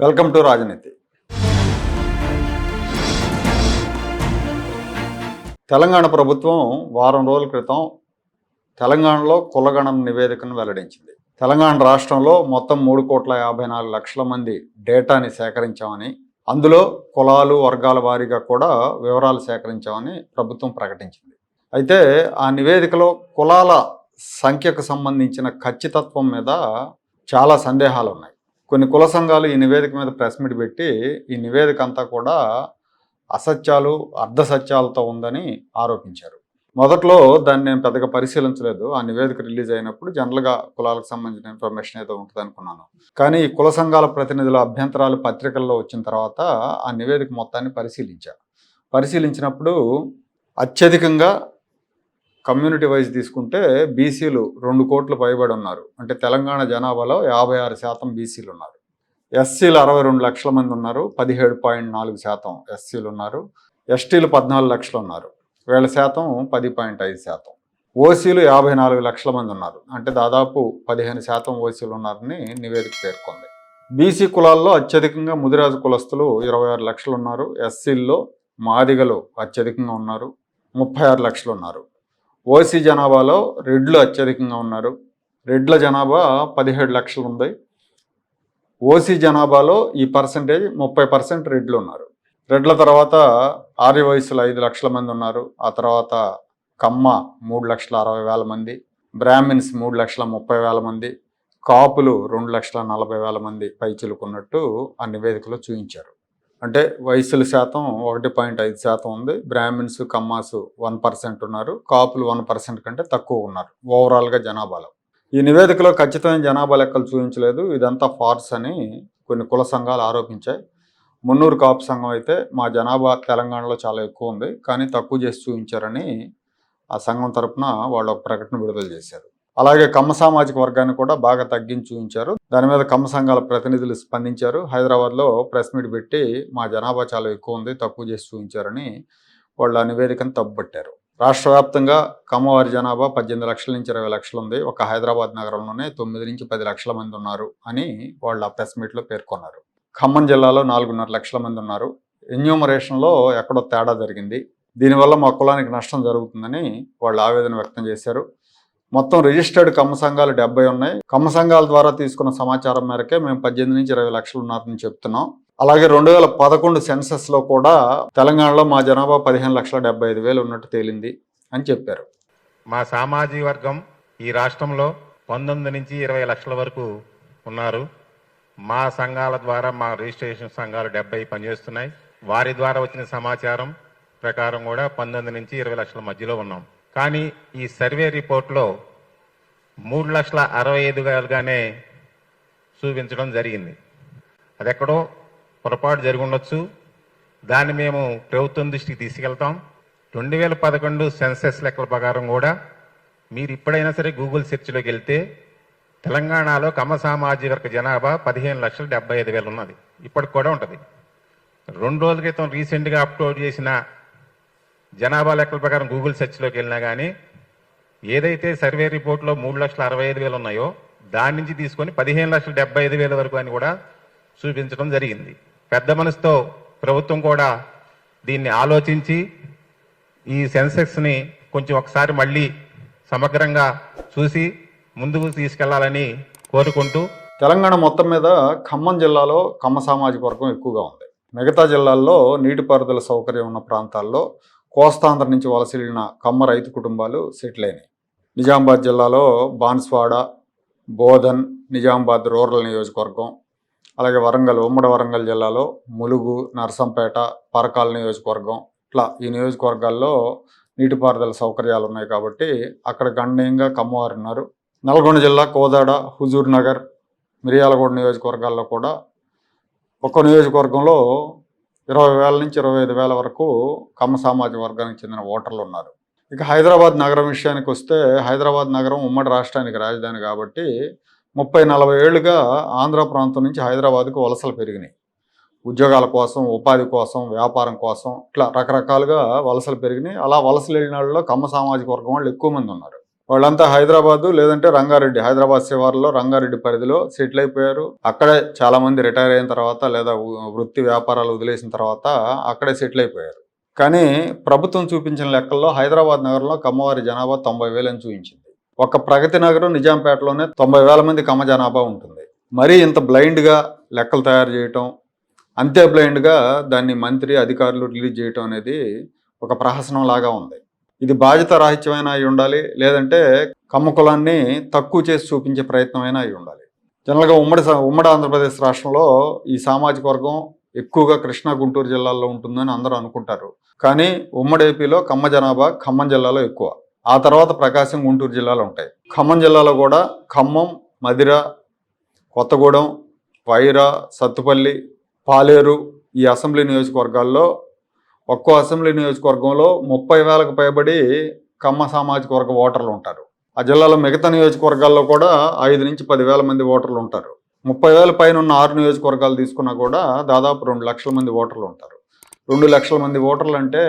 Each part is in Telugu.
వెల్కమ్ టు రాజనీతి. తెలంగాణ ప్రభుత్వం వారం రోజుల క్రితం తెలంగాణలో కులగణన నివేదికను వెల్లడించింది. తెలంగాణ రాష్ట్రంలో మొత్తం 3,54,00,000 మంది డేటాని సేకరించామని, అందులో కులాలు వర్గాల వారీగా కూడా వివరాలు సేకరించామని ప్రభుత్వం ప్రకటించింది. అయితే ఆ నివేదికలో కులాల సంఖ్యకు సంబంధించిన ఖచ్చితత్వం మీద చాలా సందేహాలు ఉన్నాయి. కొన్ని కుల సంఘాలు ఈ నివేదిక మీద ప్రెస్ మీట్ పెట్టి ఈ నివేదిక అంతా కూడా అసత్యాలు అర్ధసత్యాలతో ఉందని ఆరోపించారు. మొదట్లో దాన్ని నేను పెద్దగా పరిశీలించలేదు. ఆ నివేదిక రిలీజ్ అయినప్పుడు జనరల్గా కులాలకు సంబంధించిన ఇన్ఫర్మేషన్ ఏదో ఉంటుంది అనుకున్నాను. కానీ ఈ కుల సంఘాల ప్రతినిధుల అభ్యంతరాలు పత్రికల్లో వచ్చిన తర్వాత ఆ నివేదిక మొత్తాన్ని పరిశీలించినప్పుడు అత్యధికంగా కమ్యూనిటీ వైజ్ తీసుకుంటే బీసీలు 2 కోట్లు పైబడి ఉన్నారు. అంటే తెలంగాణ జనాభాలో 56% బీసీలు ఉన్నారు. ఎస్సీలు 62 లక్షల మంది ఉన్నారు, 17.4% ఎస్సీలు ఉన్నారు. ఎస్టీలు 14 లక్షలు ఉన్నారు, వీళ్ళ శాతం 10.5%. ఓసీలు 54 లక్షల మంది ఉన్నారు, అంటే దాదాపు 15% ఓసీలు ఉన్నారని నివేదిక పేర్కొంది. బీసీ కులాల్లో అత్యధికంగా ముదిరాజు కులస్తులు 26 లక్షలు ఉన్నారు. ఎస్సీల్లో మాదిగలు అత్యధికంగా ఉన్నారు, 36 లక్షలు ఉన్నారు. ఓసీ జనాభాలో రెడ్లు అత్యధికంగా ఉన్నారు. రెడ్ల జనాభా 17 లక్షలు ఉంది. ఓసీ జనాభాలో ఈ పర్సంటేజ్ 30% రెడ్లు ఉన్నారు. రెడ్ల తర్వాత ఆర్య వయసులు 5 లక్షల మంది ఉన్నారు. ఆ తర్వాత కమ్మ 3,60,000 మంది, బ్రాహ్మిన్స్ 3,30,000 మంది, కాపులు 2,40,000 మంది పైచిలుకున్నట్టు ఆ నివేదికలో చూపించారు. అంటే వయసుల శాతం 1.5% ఉంది. బ్రాహ్మిన్స్ కమ్మాసు 1% ఉన్నారు, కాపులు 1% కంటే తక్కువ ఉన్నారు ఓవరాల్గా జనాభాలో. ఈ నివేదికలో ఖచ్చితమైన జనాభా లెక్కలు చూపించలేదు. ఇదంతా ఫార్స్ అని కొన్ని కుల సంఘాలు ఆరోపించాయి. మున్నూరు కాపు సంఘం అయితే మా జనాభా తెలంగాణలో చాలా ఎక్కువ ఉంది, కానీ తక్కువ చేసి చూపించారని ఆ సంఘం తరపున వాళ్ళు ఒక ప్రకటన విడుదల చేశారు. అలాగే కమ్మ సామాజిక వర్గాన్ని కూడా బాగా తగ్గించి చూపించారు. దాని మీద కమ్మ సంఘాల ప్రతినిధులు స్పందించారు. హైదరాబాద్లో ప్రెస్ మీట్ పెట్టి మా జనాభా చాలా ఎక్కువ ఉంది, తక్కువ చేసి చూపించారని వాళ్ళు ఆ నివేదికను తప్పుపట్టారు. రాష్ట్ర వ్యాప్తంగా కమ్మవారి జనాభా 18 లక్షల నుంచి 20 లక్షలు ఉంది. ఒక హైదరాబాద్ నగరంలోనే 9 నుంచి 10 లక్షల మంది ఉన్నారు అని వాళ్ళు ఆ ప్రెస్ మీట్లో పేర్కొన్నారు. ఖమ్మం జిల్లాలో 4.5 లక్షల మంది ఉన్నారు. ఎన్యూమరేషన్లో ఎక్కడో తేడా జరిగింది, దీనివల్ల మా కులానికి నష్టం జరుగుతుందని వాళ్ళు ఆవేదన వ్యక్తం చేశారు. మొత్తం రిజిస్టర్డ్ కమ్మ సంఘాలు 70 ఉన్నాయి. కమ్మ సంఘాల ద్వారా తీసుకున్న సమాచారం మేరకే మేము 18 నుంచి 20 లక్షలు ఉన్నారని చెప్తున్నాం. అలాగే 2011 సెన్సస్లో కూడా తెలంగాణలో మా జనాభా 15,75,000 ఉన్నట్టు తేలింది అని చెప్పారు. మా సామాజిక వర్గం ఈ రాష్ట్రంలో 19 నుంచి 20 లక్షల వరకు ఉన్నారు. మా సంఘాల ద్వారా మా రిజిస్ట్రేషన్ సంఘాలు 70 పనిచేస్తున్నాయి. వారి ద్వారా వచ్చిన సమాచారం ప్రకారం కూడా 19 నుంచి 20 లక్షల మధ్యలో ఉన్నాం. కానీ ఈ సర్వే రిపోర్ట్లో 3,65,000గానే చూపించడం జరిగింది. అది ఎక్కడో పొరపాటు జరిగి ఉండొచ్చు. దాన్ని మేము ప్రభుత్వం దృష్టికి తీసుకెళ్తాం. 2011 సెన్సెస్ లెక్కల ప్రకారం కూడా మీరు ఇప్పుడైనా సరే గూగుల్ సెర్చ్లోకి వెళ్తే తెలంగాణలో కమ్మ సామాజిక వర్గ జనాభా 15,75,000 ఉన్నది. ఇప్పటికి కూడా ఉంటుంది. 2 రోజుల క్రితం రీసెంట్గా అప్లోడ్ చేసిన జనాభా లెక్కల ప్రకారం గూగుల్ సెర్చ్లోకి వెళ్ళినా కానీ ఏదైతే సర్వే రిపోర్ట్లో 3,65,000 ఉన్నాయో దాని నుంచి తీసుకొని 15,75,000 వరకు అని కూడా చూపించడం జరిగింది. పెద్ద మనసుతో ప్రభుత్వం కూడా దీన్ని ఆలోచించి ఈ సెన్సెక్స్ని కొంచెం ఒకసారి మళ్ళీ సమగ్రంగా చూసి ముందుకు తీసుకెళ్లాలని కోరుకుంటూ, తెలంగాణ మొత్తం మీద ఖమ్మం జిల్లాలో కమ్మ సామాజిక వర్గం ఎక్కువగా ఉంది. మిగతా జిల్లాల్లో నీటిపారుదల సౌకర్యం ఉన్న ప్రాంతాల్లో కోస్తాంధ్ర నుంచి వలస వెళ్ళిన కమ్మ రైతు కుటుంబాలు సెటిల్ అయినాయి. నిజామాబాద్ జిల్లాలో బాన్స్వాడ, బోధన్, నిజామాబాద్ రూరల్ నియోజకవర్గం, అలాగే ఉమ్మడి వరంగల్ జిల్లాలో ములుగు, నర్సంపేట, పరకాల నియోజకవర్గం, ఇట్లా ఈ నియోజకవర్గాల్లో నీటిపారుదల సౌకర్యాలు ఉన్నాయి కాబట్టి అక్కడ గణనీయంగా కమ్మవారు ఉన్నారు. నల్గొండ జిల్లా కోదాడ, హుజూర్ నగర్, మిర్యాలగూడ నియోజకవర్గాల్లో కూడా ఒక్కో నియోజకవర్గంలో 20,000 నుంచి 25,000 వరకు కమ్మ సామాజిక వర్గానికి చెందిన ఓటర్లు ఉన్నారు. ఇక హైదరాబాద్ నగరం విషయానికి వస్తే, హైదరాబాద్ నగరం ఉమ్మడి రాష్ట్రానికి రాజధాని కాబట్టి 30-40 ఏళ్లుగా ఆంధ్ర ప్రాంతం నుంచి హైదరాబాద్కు వలసలు పెరిగినాయి. ఉద్యోగాల కోసం, ఉపాధి కోసం, వ్యాపారం కోసం, ఇట్లా రకరకాలుగా వలసలు పెరిగినాయి. అలా వలసలు వెళ్ళిన వాళ్ళలో కమ్మ సామాజిక వర్గం వాళ్ళు ఎక్కువ మంది ఉన్నారు. వాళ్ళంతా హైదరాబాదు లేదంటే రంగారెడ్డి, హైదరాబాద్ శివార్లో రంగారెడ్డి పరిధిలో సెటిల్ అయిపోయారు. అక్కడే చాలా మంది రిటైర్ అయిన తర్వాత లేదా వృత్తి వ్యాపారాలు వదిలేసిన తర్వాత అక్కడే సెటిల్ అయిపోయారు. కానీ ప్రభుత్వం చూపించిన లెక్కల్లో హైదరాబాద్ నగరంలో కమ్మవారి జనాభా 90,000 అని చూపించింది. ఒక ప్రగతి నగరం నిజాంపేటలోనే 90,000 మంది కమ్మ జనాభా ఉంటుంది. మరీ ఇంత బ్లైండ్గా లెక్కలు తయారు చేయటం, అంతే బ్లైండ్గా దాన్ని మంత్రి అధికారులు రిలీజ్ చేయటం అనేది ఒక ప్రహసనం లాగా ఉంది. ఇది బాధ్యత రాహిత్యమైన అయి ఉండాలి, లేదంటే కమ్మ కులాన్ని తక్కువ చేసి చూపించే ప్రయత్నమైనా అయి ఉండాలి. జనరల్గా ఉమ్మడి ఆంధ్రప్రదేశ్ రాష్ట్రంలో ఈ సామాజిక వర్గం ఎక్కువగా కృష్ణా గుంటూరు జిల్లాల్లో ఉంటుందని అందరూ అనుకుంటారు. కానీ ఉమ్మడి ఏపీలో కమ్మ జనాభా ఖమ్మం జిల్లాలో ఎక్కువ. ఆ తర్వాత ప్రకాశం, గుంటూరు జిల్లాలు ఉంటాయి. ఖమ్మం జిల్లాలో కూడా ఖమ్మం, మదిర, కొత్తగూడెం, వైరా, సత్తుపల్లి, పాలేరు ఈ అసెంబ్లీ నియోజకవర్గాల్లో ఒక్కో అసెంబ్లీ నియోజకవర్గంలో 30,000కు పైబడి కమ్మ సామాజిక వర్గ ఓటర్లు ఉంటారు. ఆ జిల్లాలో మిగతా నియోజకవర్గాల్లో కూడా 5 నుంచి 10,000 మంది ఓటర్లు ఉంటారు. 30,000 పైన ఉన్న 6 నియోజకవర్గాలు తీసుకున్నా కూడా దాదాపు 2 లక్షల మంది ఓటర్లు ఉంటారు. 2 లక్షల మంది ఓటర్లు అంటే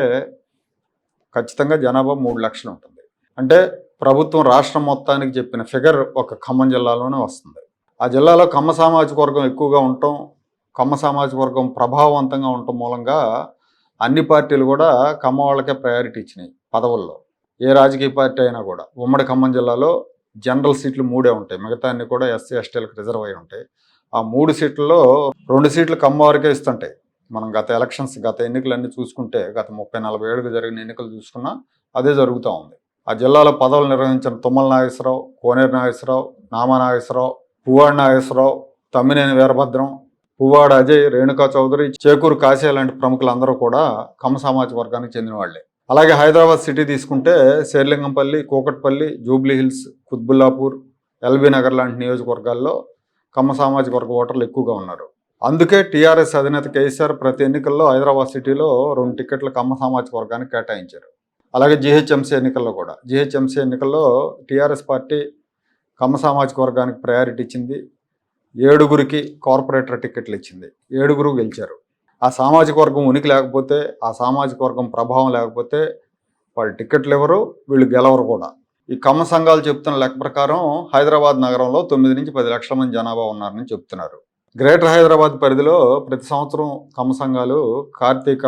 ఖచ్చితంగా జనాభా 3 లక్షలు ఉంటుంది. అంటే ప్రభుత్వం రాష్ట్రం మొత్తానికి చెప్పిన ఫిగర్ ఒక ఖమ్మం జిల్లాలోనే వస్తుంది. ఆ జిల్లాలో కమ్మ సామాజిక వర్గం ఎక్కువగా ఉండటం, కమ్మ సామాజిక వర్గం ప్రభావవంతంగా ఉండటం మూలంగా అన్ని పార్టీలు కూడా కమ్మ వాళ్ళకే ప్రయారిటీ ఇచ్చినాయి పదవుల్లో. ఏ రాజకీయ పార్టీ అయినా కూడా ఉమ్మడి ఖమ్మం జిల్లాలో జనరల్ సీట్లు 3 ఉంటాయి, మిగతా అన్ని కూడా ఎస్సీ ఎస్టీలకు రిజర్వ్ అయి ఉంటాయి. ఆ 3 సీట్లలో 2 సీట్లు కమ్మ వారికే ఇస్తుంటాయి. మనం గత ఎన్నికలన్నీ చూసుకుంటే గత 30-40 ఏళ్ళకు జరిగిన ఎన్నికలు చూసుకున్నా అదే జరుగుతూ ఉంది. ఆ జిల్లాలో పదవులు నిర్వహించిన తుమ్మల నాగేశ్వరరావు, కోనేరు నాగేశ్వరరావు, నామా నాగేశ్వరరావు, పువ్వాడ నాగేశ్వరరావు, తమ్మినేని వీరభద్రం, పువ్వాడ అజయ్, రేణుకా చౌదరి, చేకూరు కాశీ లాంటి ప్రముఖులందరూ కూడా కమ్మ సామాజిక వర్గానికి చెందిన వాళ్లే. అలాగే హైదరాబాద్ సిటీ తీసుకుంటే శేర్లింగంపల్లి, కూకట్పల్లి, జూబ్లీ హిల్స్, కుత్బుల్లాపూర్, ఎల్బీ నగర్ లాంటి నియోజకవర్గాల్లో కమ్మ సామాజిక వర్గ ఓటర్లు ఎక్కువగా ఉన్నారు. అందుకే టీఆర్ఎస్ అధినేత కేసీఆర్ ప్రతి ఎన్నికల్లో హైదరాబాద్ సిటీలో 2 టికెట్లు కమ్మ సామాజిక వర్గానికి కేటాయించారు. అలాగే జీహెచ్ఎంసీ ఎన్నికల్లో టీఆర్ఎస్ పార్టీ కమ్మ సామాజిక వర్గానికి ప్రయారిటీ ఇచ్చింది. 7గురికి కార్పొరేటర్ టికెట్లు ఇచ్చింది. 7గురు గెలిచారు. ఆ సామాజిక వర్గం ఉనికి లేకపోతే, ఆ సామాజిక వర్గం ప్రభావం లేకపోతే వాళ్ళు టికెట్లు ఎవరు, వీళ్ళు గెలవరు కూడా. ఈ కమ్మ సంఘాలు చెప్తున్న లెక్క ప్రకారం హైదరాబాద్ నగరంలో 9 నుంచి 10 లక్షల మంది జనాభా ఉన్నారని చెప్తున్నారు. గ్రేటర్ హైదరాబాద్ పరిధిలో ప్రతి సంవత్సరం కమ్మ సంఘాలు కార్తీక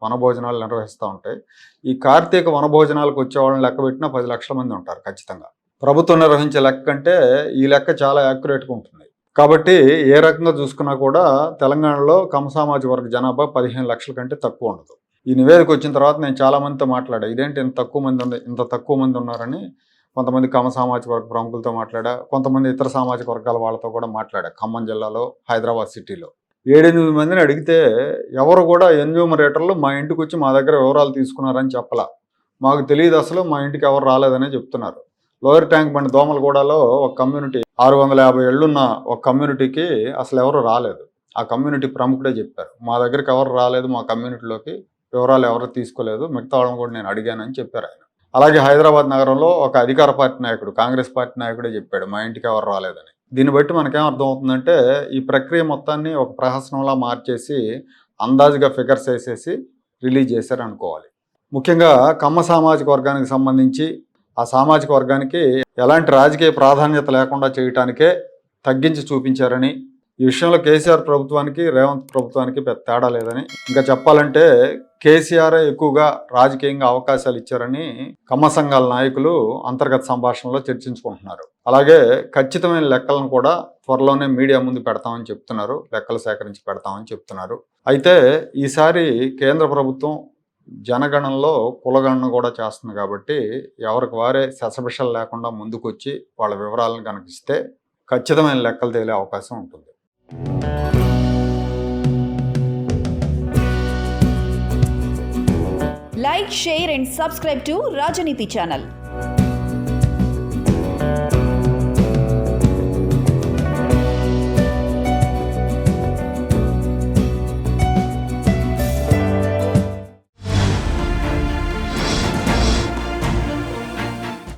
వనభోజనాలు నిర్వహిస్తూ ఉంటాయి. ఈ కార్తీక వనభోజనాలకు వచ్చే వాళ్ళని లెక్క పెట్టినా 10 లక్షల మంది ఉంటారు ఖచ్చితంగా. ప్రభుత్వం నిర్వహించే లెక్క కంటే ఈ లెక్క చాలా యాక్యురేట్గా ఉంటుంది. కాబట్టి ఏ రకంగా చూసుకున్నా కూడా తెలంగాణలో కమ్మ సామాజిక వర్గ జనాభా 15 లక్షల కంటే తక్కువ ఉండదు. ఈ నివేదిక వచ్చిన తర్వాత నేను చాలా మందితో మాట్లాడా, ఇదేంటి ఇంత తక్కువ మంది ఉన్నారని. కొంతమంది కమ్మ సామాజిక వర్గ ప్రముఖులతో మాట్లాడా, కొంతమంది ఇతర సామాజిక వర్గాల వాళ్ళతో కూడా మాట్లాడా. ఖమ్మం జిల్లాలో, హైదరాబాద్ సిటీలో 7-8 మందిని అడిగితే ఎవరు కూడా ఎన్యూమరేటర్లు మా ఇంటికి వచ్చి మా దగ్గర వివరాలు తీసుకున్నారని చెప్పలా. మాకు తెలియదు, అసలు మా ఇంటికి ఎవరు రాలేదనే చెప్తున్నారు. లోయర్ ట్యాంక్ బండ్ దోమలగూడలో ఒక కమ్యూనిటీ 650 ఏళ్ళున్న ఒక కమ్యూనిటీకి అసలు ఎవరు రాలేదు. ఆ కమ్యూనిటీ ప్రముఖుడే చెప్పారు, మా దగ్గరికి ఎవరు రాలేదు, మా కమ్యూనిటీలోకి వివరాలు ఎవరు తీసుకోలేదు, మిగతా వాళ్ళని కూడా నేను అడిగానని చెప్పారు ఆయన. అలాగే హైదరాబాద్ నగరంలో ఒక అధికార పార్టీ నాయకుడు, కాంగ్రెస్ పార్టీ నాయకుడే చెప్పాడు మా ఇంటికి ఎవరు రాలేదని. దీన్ని బట్టి మనకేం అర్థం అవుతుందంటే ఈ ప్రక్రియ మొత్తాన్ని ఒక ప్రహసనంలా మార్చేసి అందాజుగా ఫిగర్స్ వేసేసి రిలీజ్ చేశారు అనుకోవాలి. ముఖ్యంగా కమ్మ సామాజిక వర్గానికి సంబంధించి ఆ సామాజిక వర్గానికి ఎలాంటి రాజకీయ ప్రాధాన్యత లేకుండా చేయటానికే తగ్గించి చూపించారని, ఈ విషయంలో కేసీఆర్ ప్రభుత్వానికి రేవంత్ ప్రభుత్వానికి పెద్ద తేడా లేదని, ఇంకా చెప్పాలంటే కేసీఆర్ ఎక్కువగా రాజకీయంగా అవకాశాలు ఇచ్చారని కమ్మ సంఘాల నాయకులు అంతర్గత సంభాషణలో చర్చించుకుంటున్నారు. అలాగే ఖచ్చితమైన లెక్కలను కూడా త్వరలోనే మీడియా ముందు పెడతామని చెప్తున్నారు, లెక్కలు సేకరించి పెడతామని చెప్తున్నారు. అయితే ఈసారి కేంద్ర ప్రభుత్వం జనగణనలో కులగణన కూడా చేస్తుంది కాబట్టి ఎవరికి వారే శసభిషలు లేకుండా ముందుకొచ్చి వాళ్ళ వివరాలను కనుక ఇస్తే ఖచ్చితమైన లెక్కలు తేలే అవకాశం ఉంటుంది. Like, share and subscribe to Rajaniti channel.